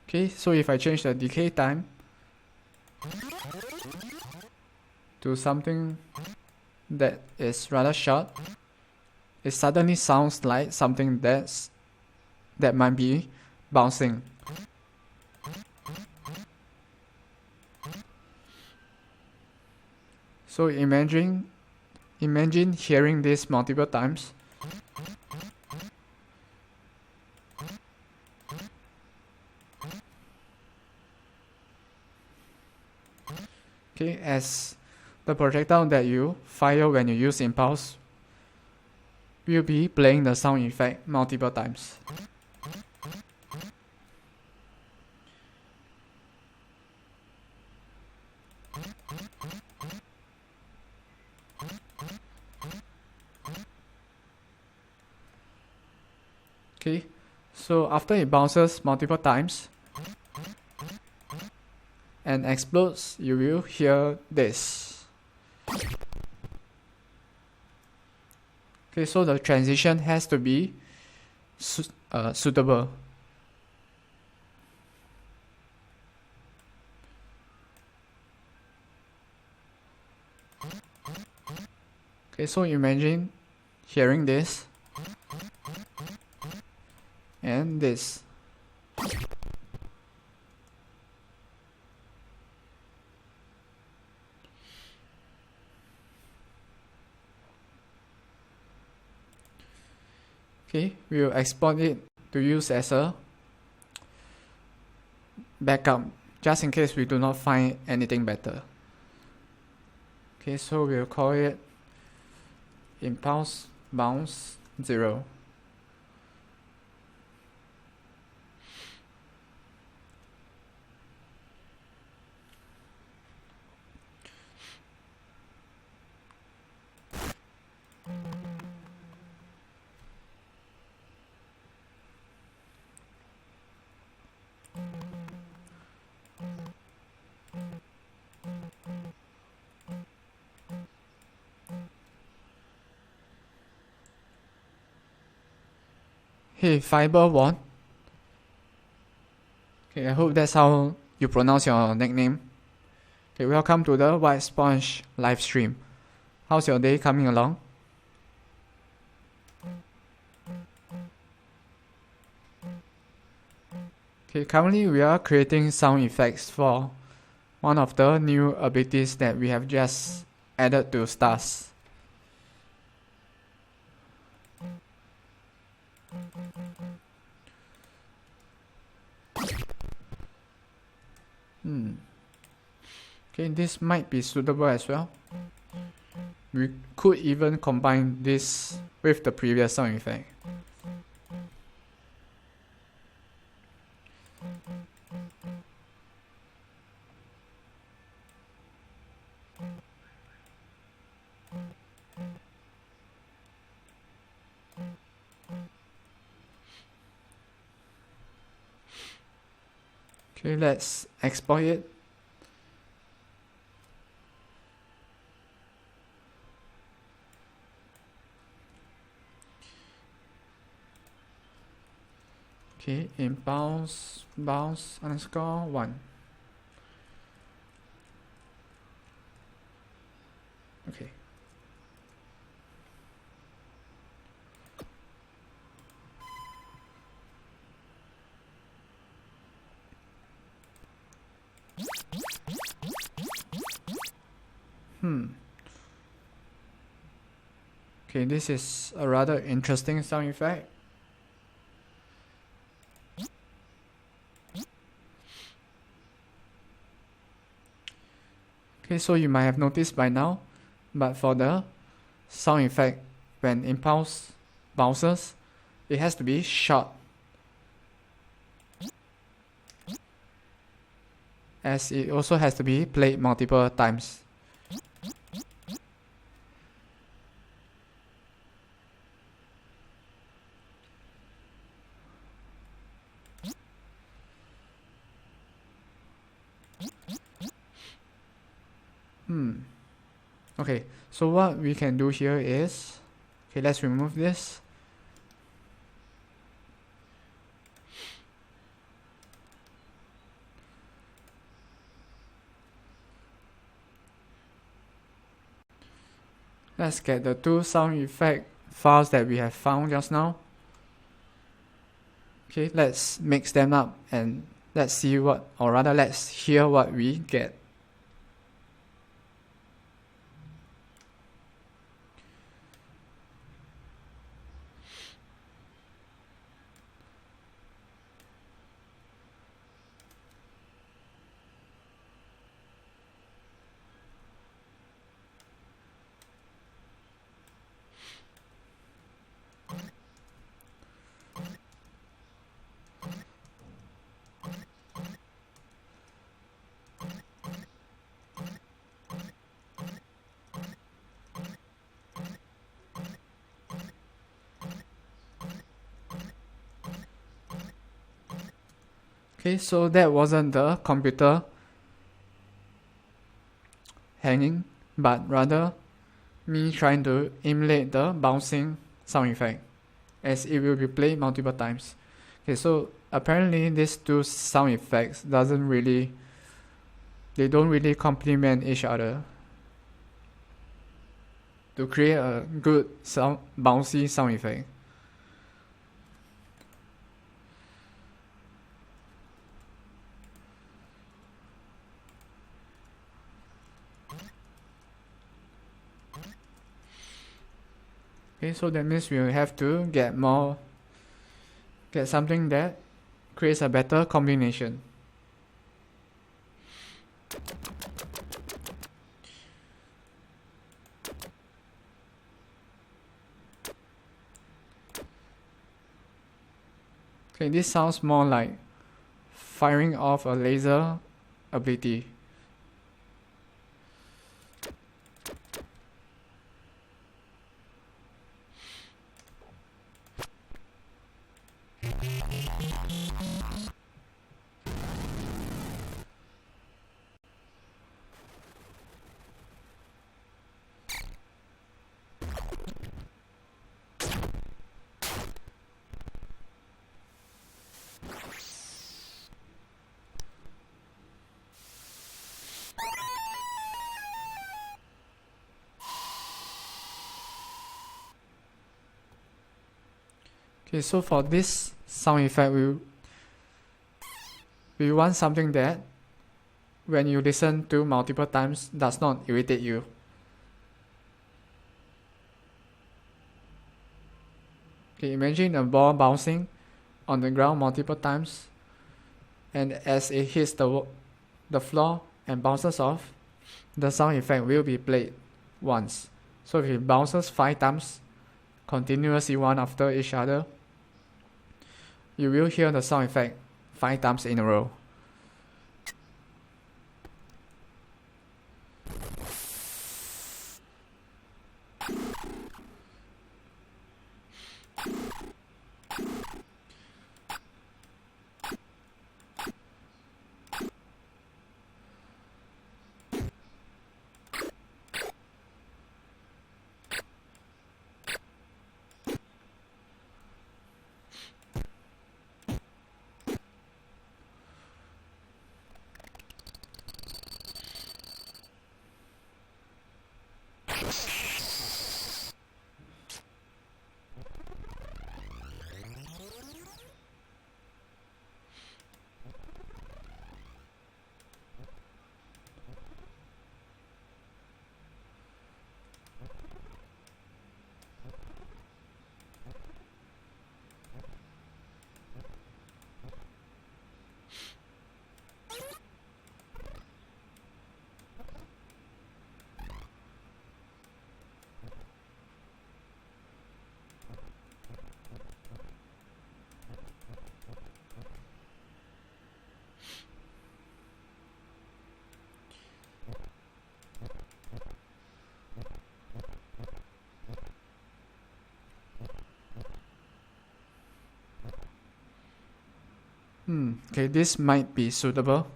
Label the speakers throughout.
Speaker 1: Okay, so if I change the decay time to something that is rather short, it suddenly sounds like something that might be bouncing. So imagine hearing this multiple times. Okay, as the projectile that you fire when you use impulse will be playing the sound effect multiple times. Okay, so after it bounces multiple times and explodes, you will hear this. Okay, so the transition has to be suitable. Okay, so imagine hearing this and this. Okay, we will export it to use as a backup, just in case we do not find anything better. Okay, so we'll call it impulse bounce 0. Hey, Fiber One. Okay, I hope that's how you pronounce your nickname. Okay, welcome to the White Sponge live stream. How's your day coming along? Okay, currently we are creating sound effects for one of the new abilities that we have just added to Stars. Okay, this might be suitable as well. We could even combine this with the previous sound effect. Okay, let's export it. Okay, impulse bounce underscore 1. Okay. Okay, this is a rather interesting sound effect. Okay, so you might have noticed by now, but for the sound effect when impulse bounces, it has to be short, as it also has to be played multiple times. Okay, so what we can do here is, okay, let's remove this. Let's get the two sound effect files that we have found just now. Okay, let's mix them up and let's see what, or rather let's hear what we get. Okay, so that wasn't the computer hanging, but rather me trying to emulate the bouncing sound effect, as it will be played multiple times. Okay, so apparently these two sound effects don't really complement each other to create a good bouncy sound effect. Okay, so that means we will have to get something that creates a better combination. Okay, this sounds more like firing off a laser ability. Okay, so for this sound effect, we want something that when you listen to multiple times does not irritate you. Okay, imagine a ball bouncing on the ground multiple times, and as it hits the floor and bounces off, the sound effect will be played once. So if it bounces 5 times continuously, one after each other, you will hear the sound effect 5 times in a row. Okay, this might be suitable.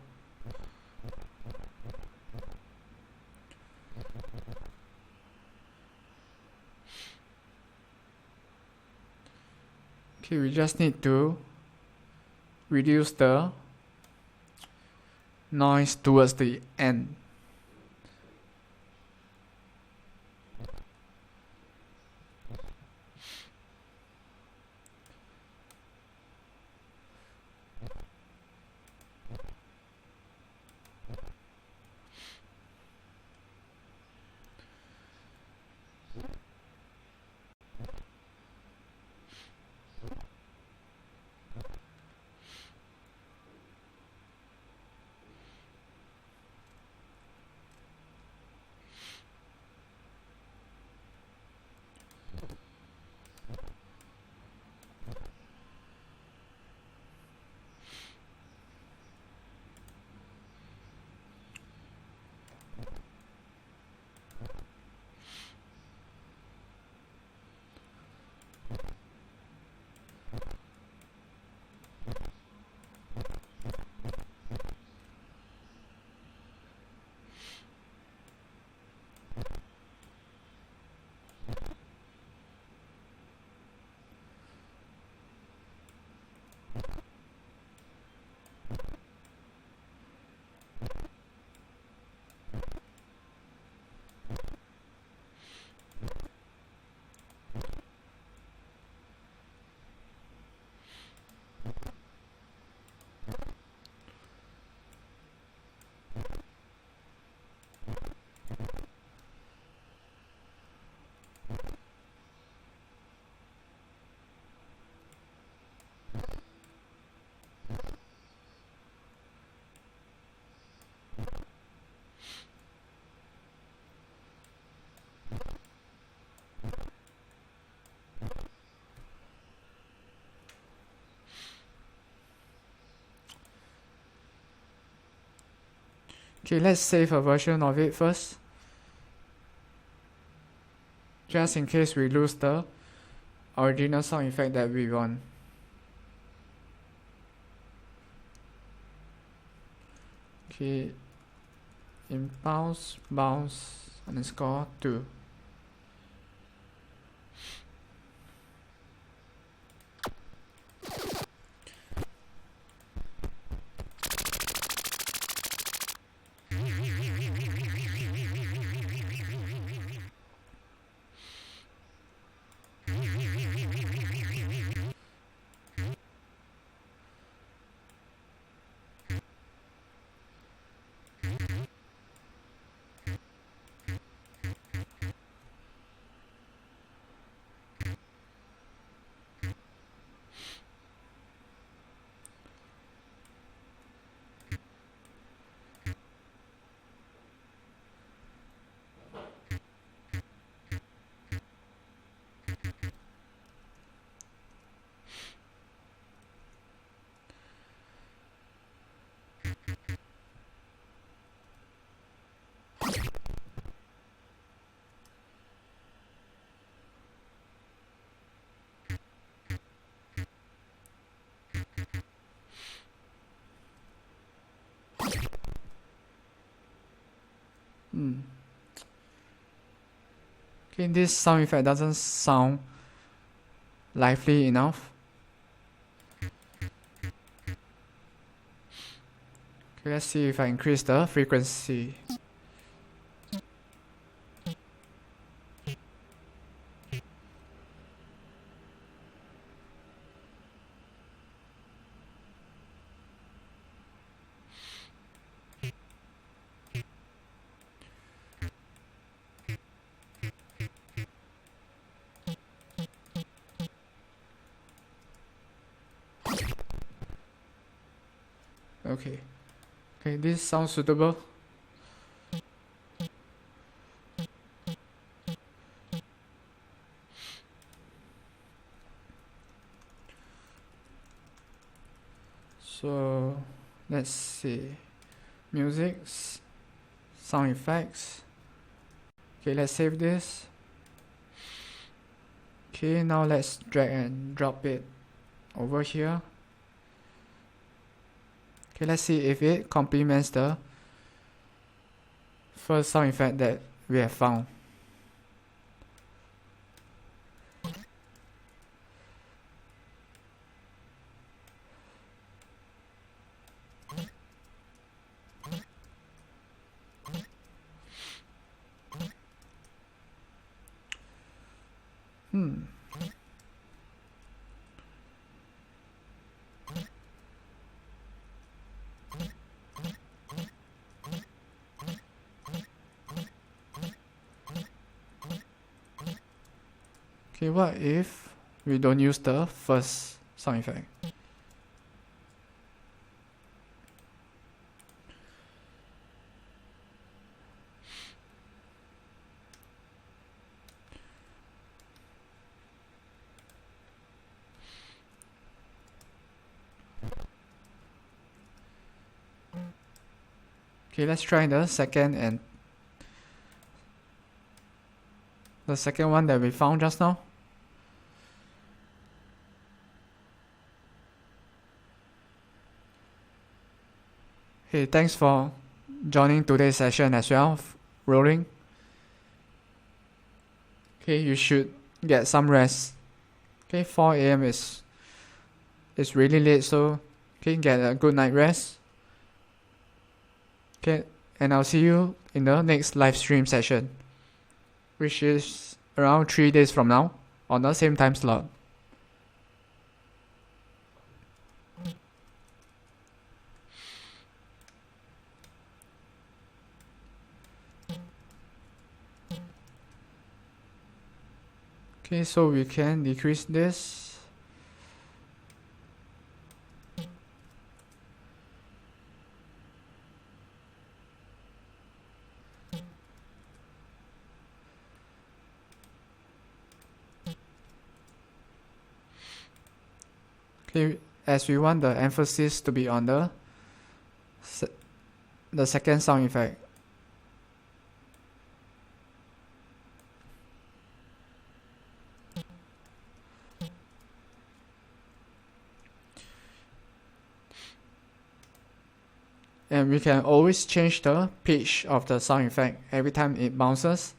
Speaker 1: Okay, we just need to reduce the noise towards the end. Okay, let's save a version of it first, just in case we lose the original sound effect that we want. Okay, impulse bounce underscore 2. Okay, this sound effect doesn't sound lively enough. Okay, let's see if I increase the frequency. Okay, this sounds suitable. So let's see, music, sound effects. Okay, let's save this. Okay, now let's drag and drop it over here. Okay, let's see if it complements the first sound effect that we have found. Okay, what if we don't use the first sound effect? Okay, let's try the second one that we found just now. Hey, thanks for joining today's session as well, rolling. Okay, you should get some rest. Okay, 4 a.m. is really late, so okay, get a good night rest. Okay, and I'll see you in the next live stream session, which is around 3 days from now on the same time slot. Okay, so we can decrease this. Okay, as we want the emphasis to be on the second sound effect. And we can always change the pitch of the sound effect every time it bounces.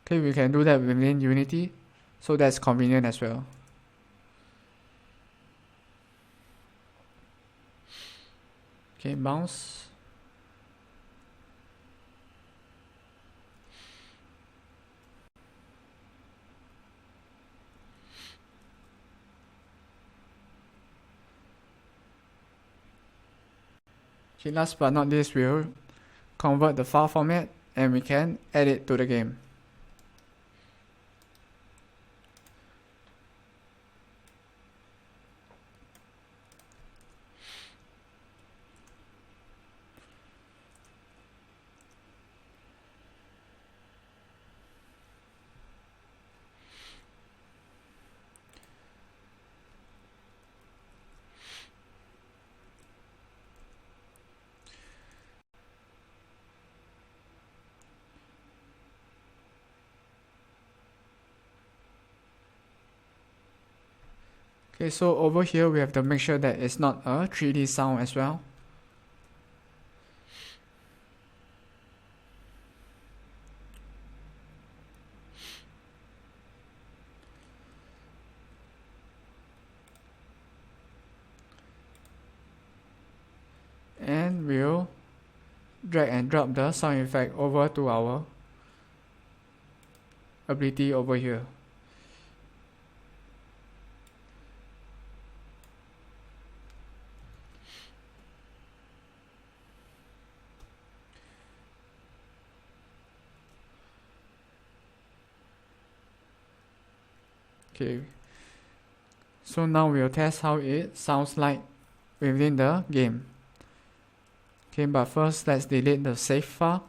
Speaker 1: Okay, we can do that within Unity, so that's convenient as well. Okay, bounce. Okay, last but not least, we'll convert the file format and we can add it to the game. Okay, so over here we have to make sure that it's not a 3D sound as well. And we'll drag and drop the sound effect over to our ability over here. Okay, so now we'll test how it sounds like within the game. Okay, but first let's delete the save file.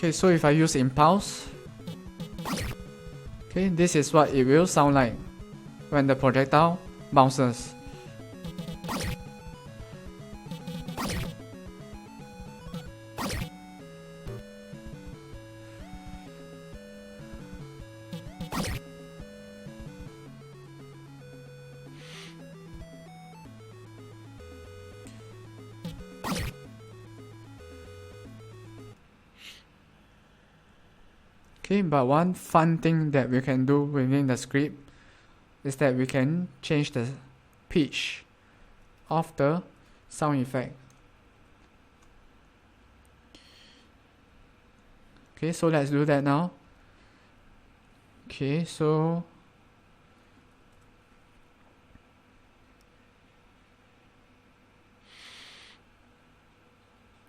Speaker 1: Okay, so if I use impulse, okay, this is what it will sound like when the projectile bounces. Okay, but one fun thing that we can do within the script is that we can change the pitch of the sound effect. Okay, so let's do that now. Okay, so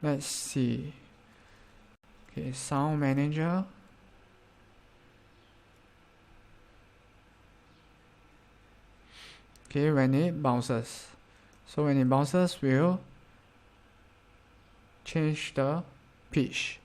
Speaker 1: let's see. Okay, sound manager. Okay, when it bounces. So when it bounces, we'll change the pitch.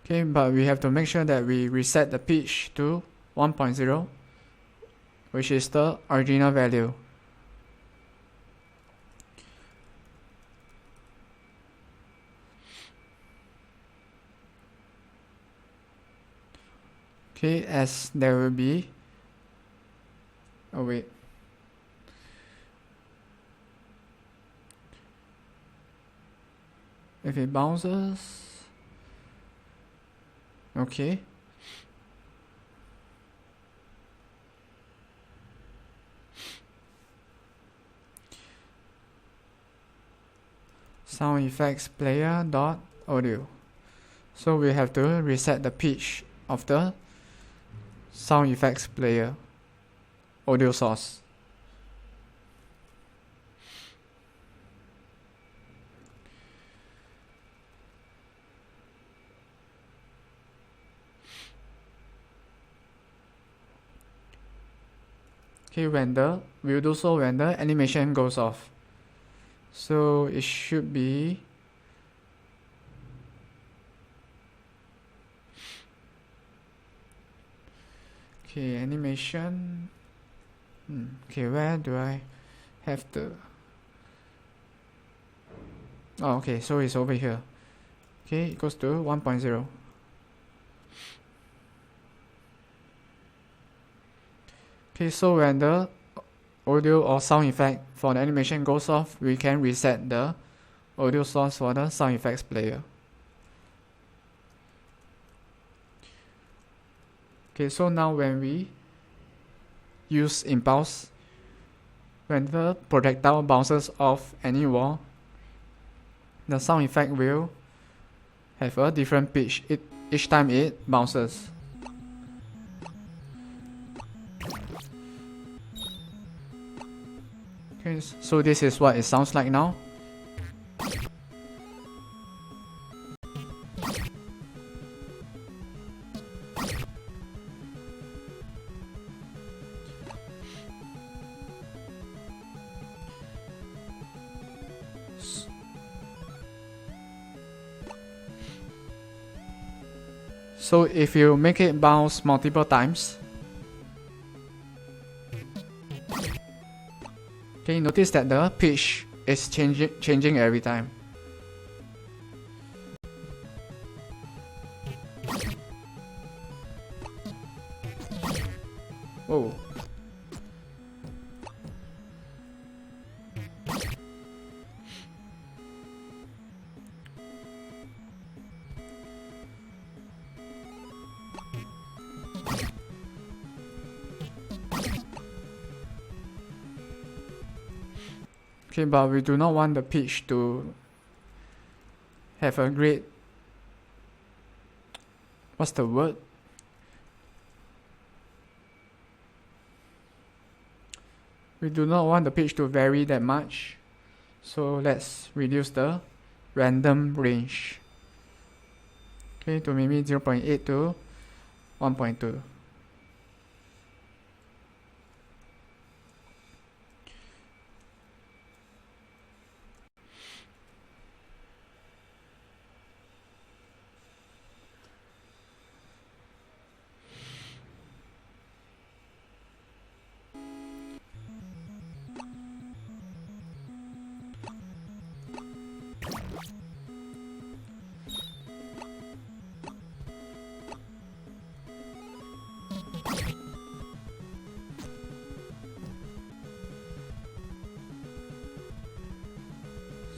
Speaker 1: Okay, but we have to make sure that we reset the pitch to 1.0, which is the original value. Okay, as there will be, oh wait, if it bounces, okay, sound effects player dot audio. So we have to reset the pitch of the sound effects player audio source. Okay, we'll do so when the animation goes off. So it should be okay, animation. Okay, where do I have the okay, so it's over here. Okay, it goes to 1.0. Okay, so when the audio or sound effect for the animation goes off, we can reset the audio source for the sound effects player. Okay, so now when we use impulse, when the projectile bounces off any wall, the sound effect will have a different pitch each time it bounces. Okay, so this is what it sounds like now. So if you make it bounce multiple times, okay, notice that the pitch is changing every time. Whoa. Okay, but we do not want the pitch to have a great, what's the word? We do not want the pitch to vary that much. So let's reduce the random range. Okay, to maybe 0.8 to 1.2.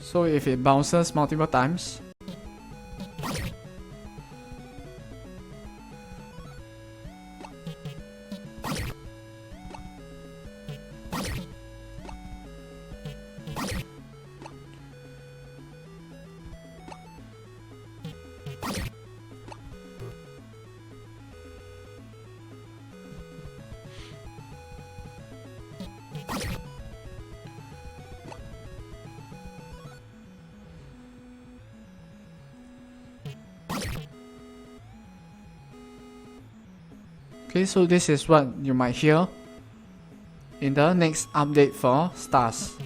Speaker 1: So if it bounces multiple times, okay, so this is what you might hear in the next update for stars.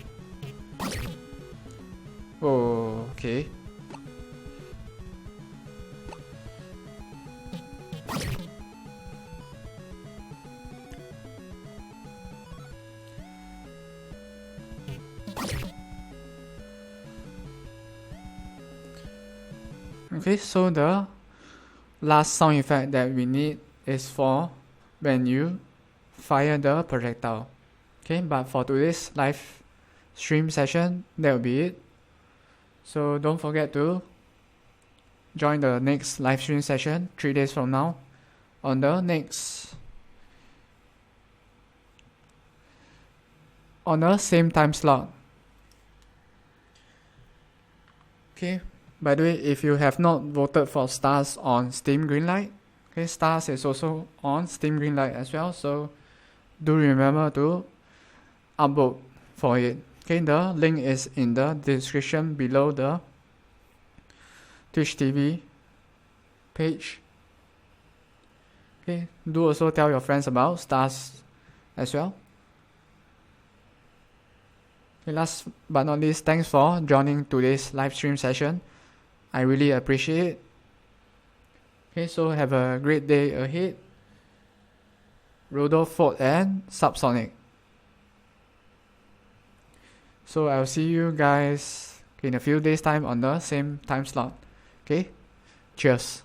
Speaker 1: Oh, okay. Okay, so the last sound effect that we need is for when you fire the projectile. Okay, but for today's live stream session, that will be it. So don't forget to join the next live stream session 3 days from now on the same time slot. Okay, by the way, if you have not voted for stars on Steam Greenlight, okay, stars is also on Steam Greenlight as well, so do remember to upvote for it. Okay, the link is in the description below the Twitch TV page. Okay, do also tell your friends about stars as well. Okay, last but not least, thanks for joining today's live stream session. I really appreciate it. Okay, so have a great day ahead. Rodolph Ford and Subsonic. So I'll see you guys in a few days time on the same time slot. Okay, cheers.